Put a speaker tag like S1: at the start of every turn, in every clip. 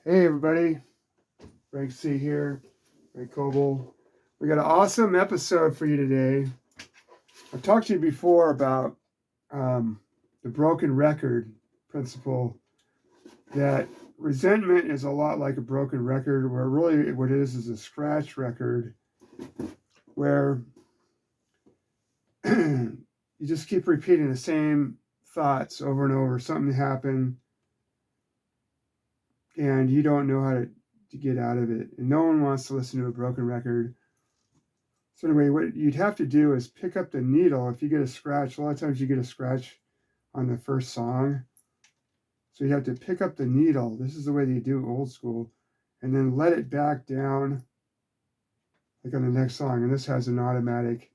S1: Hey everybody, Frank C here, Frank Coble. We got an awesome episode for you today. I've talked to you before about the broken record principle, that resentment is a lot like a broken record, where really what it is a scratch record, where you just keep repeating the same thoughts over and over. Something happened and you don't know how to get out of it. And no one wants to listen to a broken record. So anyway, what you'd have to do is pick up the needle. If you get a scratch, a lot of times you get a scratch on the first song. So you have to pick up the needle. This is the way they do old school. And then let it back down, like on the next song. And this has an automatic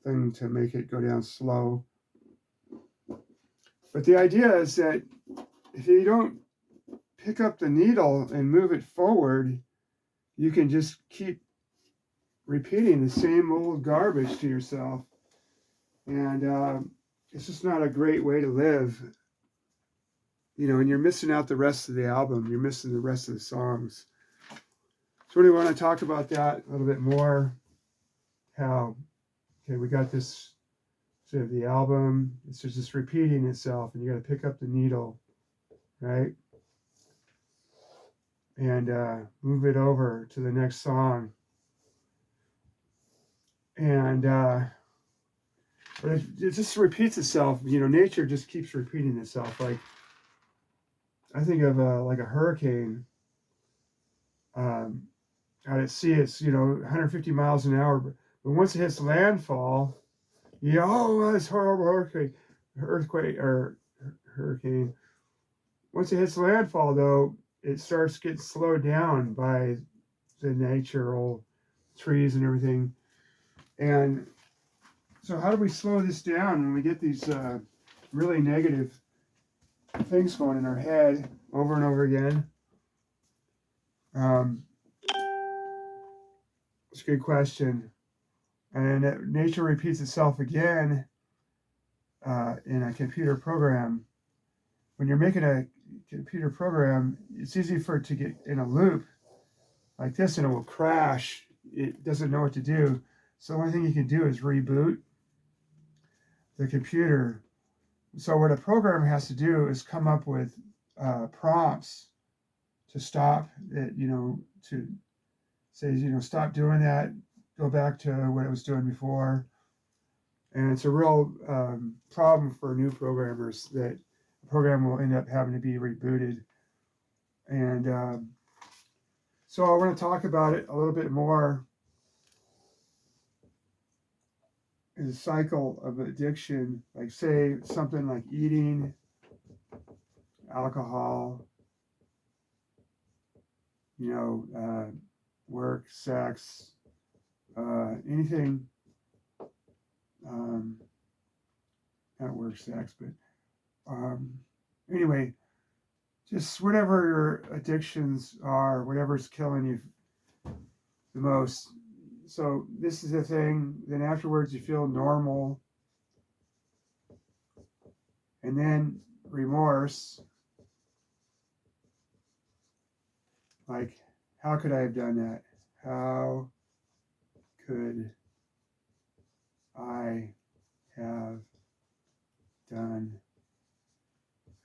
S1: thing to make it go down slow. But the idea is that if you don't pick up the needle and move it forward, you can just keep repeating the same old garbage to yourself. And it's just not a great way to live. And you're missing out the rest of the album. You're missing the rest of the songs. So we want to talk about that a little bit more. We got this, sort of the album. It's just repeating itself, and you got to pick up the needle, right? And move it over to the next song. And but it just repeats itself. Nature just keeps repeating itself. Like, I think of like a hurricane. Out at sea, it's 150 miles an hour, but once it hits landfall, this horrible earthquake or hurricane. Once it hits landfall, though, it starts getting slowed down by the natural trees and everything. And so, how do we slow this down when we get these really negative things going in our head over and over again? It's a good question. And nature repeats itself again in a computer program. When you're making a computer program, it's easy for it to get in a loop like this, and it will crash. It doesn't know what to do. So the only thing you can do is reboot the computer. So what a programmer has to do is come up with prompts to stop it, to say, stop doing that, go back to what it was doing before. And it's a real problem for new programmers that the program will end up having to be rebooted. And so I want to talk about it a little bit more. The cycle of addiction, like say something like eating, alcohol, work, sex, anything, not work, sex, but anyway, just whatever your addictions are, whatever's killing you the most. So this is the thing. Then afterwards you feel normal. And then remorse. Like, how could I have done that? How could I have done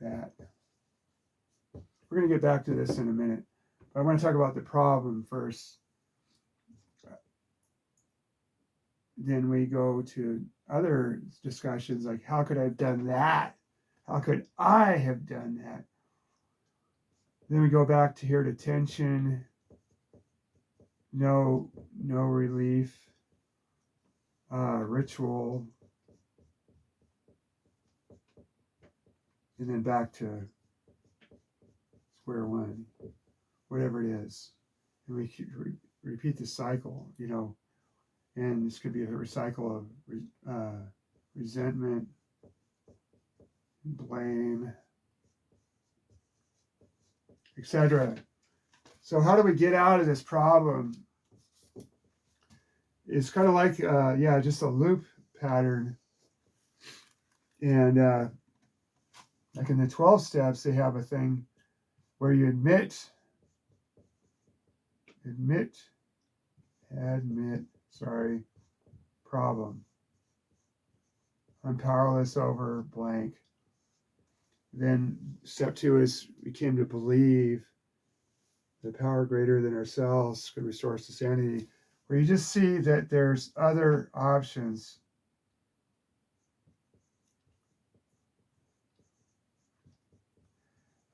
S1: that? We're going to get back to this in a minute. But I want to talk about the problem first. Then we go to other discussions like, how could I have done that? How could I have done that? Then we go back to here to tension, no relief, ritual, and then back to square one, whatever it is. And we repeat the cycle, and this could be a cycle of resentment, blame, etc. So how do we get out of this problem? It's kind of like, just a loop pattern. And like in the 12 steps, they have a thing where you admit admit, sorry, problem. I'm powerless over blank. Then step 2 is we came to believe the power greater than ourselves could restore us to sanity, where you just see that there's other options.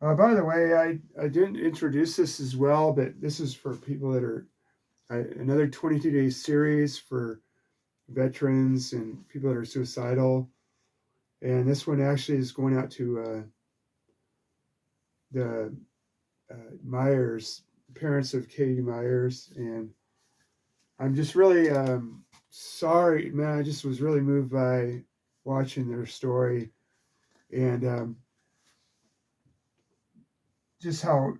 S1: By the way, I didn't introduce this as well, but this is for people that are another 22-day series for veterans and people that are suicidal. And this one actually is going out to the Myers, parents of Katie Myers. And I'm just really sorry, man. I just was really moved by watching their story and just how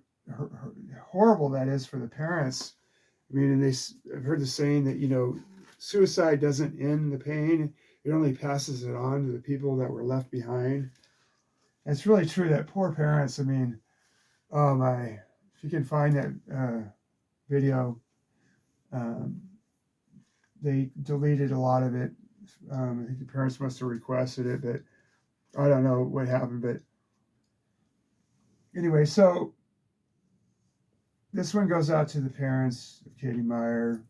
S1: horrible that is for the parents. I mean, and I've heard the saying that, suicide doesn't end the pain. It only passes it on to the people that were left behind. And it's really true that poor parents, I mean, oh my, if you can find that video, they deleted a lot of it. I think the parents must have requested it, but I don't know what happened. But anyway, so this one goes out to the parents of Katie Meyer.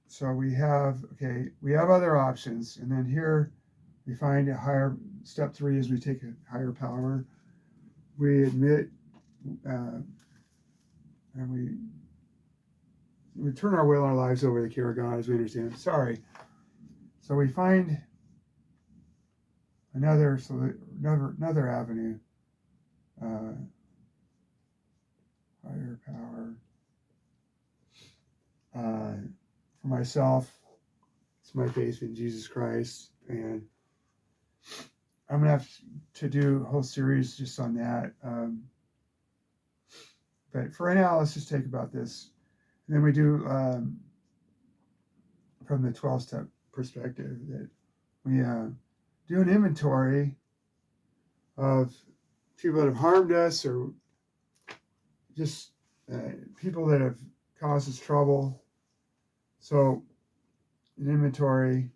S1: So we have other options. And then here we find a higher, step 3 is we take a higher power. We admit, and we turn our will and our lives over to the care of God as we understand. Sorry. So we find another avenue. Higher power. For myself, it's my faith in Jesus Christ, and I'm gonna have to do a whole series just on that. But for now, let's just take about this, and then we do from the 12-step perspective that we do an inventory of people that have harmed us or just people that have caused us trouble. So, an inventory.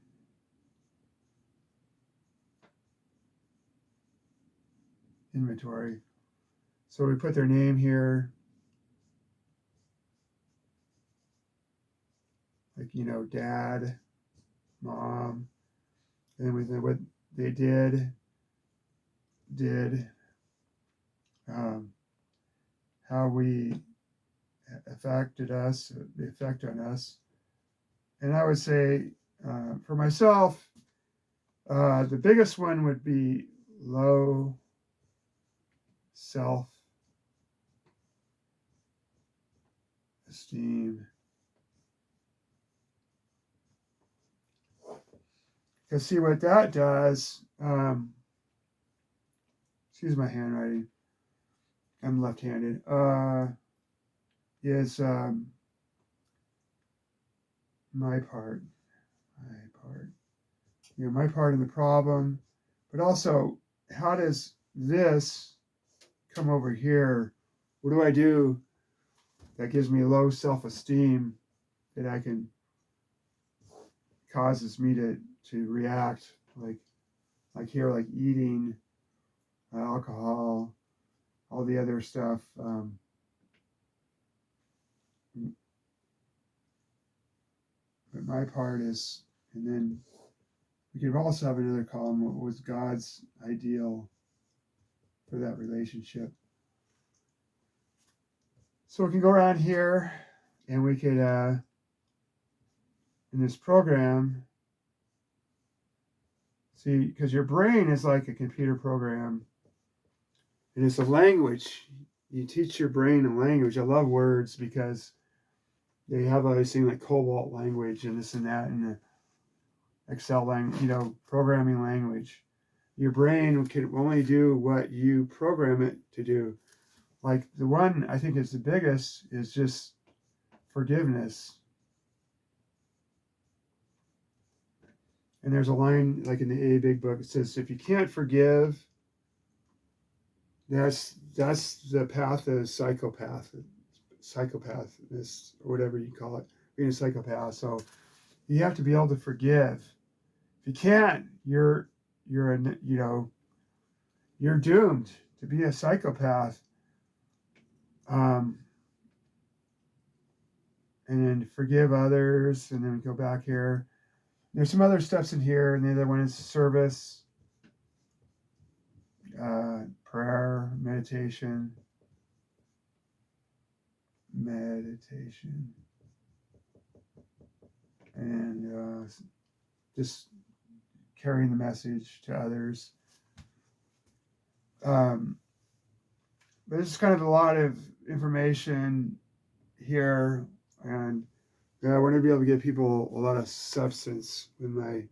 S1: So we put their name here. Like, dad, mom. And then what they did, how we affected us, the effect on us. And I would say, for myself, the biggest one would be low self-esteem. Because see what that does, excuse my handwriting, I'm left-handed, is my part, my part in the problem, but also how does this come over here? What do I do that gives me low self-esteem that I can causes me to react like here, like eating, alcohol, all the other stuff. But my part is, and then we could also have another column. What was God's ideal for that relationship? So we can go around here and we could, in this program, see, because your brain is like a computer program and it's a language. You teach your brain a language. I love words because they have all these things like Cobalt language and this and that and the Excel language, programming language. Your brain can only do what you program it to do. Like the one I think is the biggest is just forgiveness. And there's a line like in the A Big Book, it says, if you can't forgive, That's the path of psychopath, or whatever you call it, being a psychopath. So you have to be able to forgive. If you can't, you're doomed to be a psychopath. Um, and then forgive others, and then go back here. There's some other steps in here, and the other one is service, prayer, meditation, and just carrying the message to others. Um, but it's kind of a lot of information here, and I want to be able to give people a lot of substance with my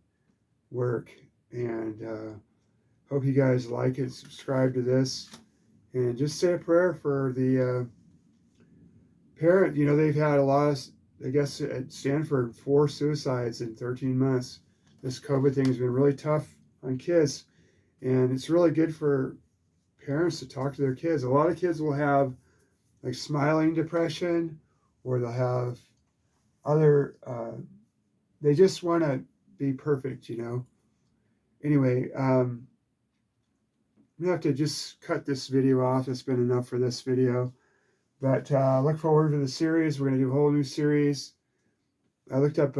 S1: work, and hope you guys like it, subscribe to this, and just say a prayer for the parent. They've had a lot of, I guess at Stanford, 4 suicides in 13 months. This COVID thing has been really tough on kids, and it's really good for parents to talk to their kids. A lot of kids will have like smiling depression, or they'll have other, they just want to be perfect. Anyway, I'm gonna have to just cut this video off. It's been enough for this video, but look forward to the series. We're gonna do a whole new series. I looked up,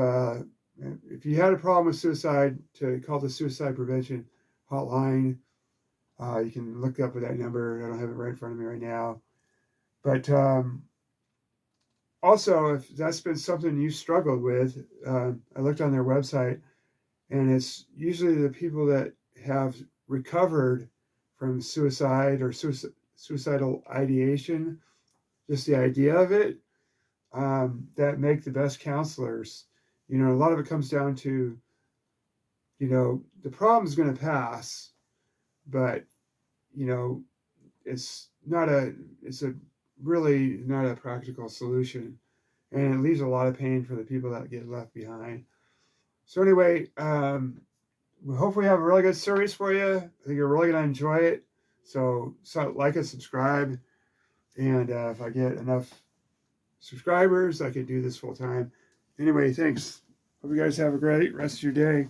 S1: if you had a problem with suicide, to call the suicide prevention hotline. You can look up with that number. I don't have it right in front of me right now. But also, if that's been something you struggled with, I looked on their website, and it's usually the people that have recovered from suicide or suicidal ideation, just the idea of it, that make the best counselors. A lot of it comes down to, the problem's going to pass, but, it's a really not a practical solution, and it leaves a lot of pain for the people that get left behind. So anyway, we hopefully have a really good series for you. I think you're really going to enjoy it. So like and subscribe, and if I get enough subscribers, I could do this full time. Anyway, thanks. Hope you guys have a great rest of your day.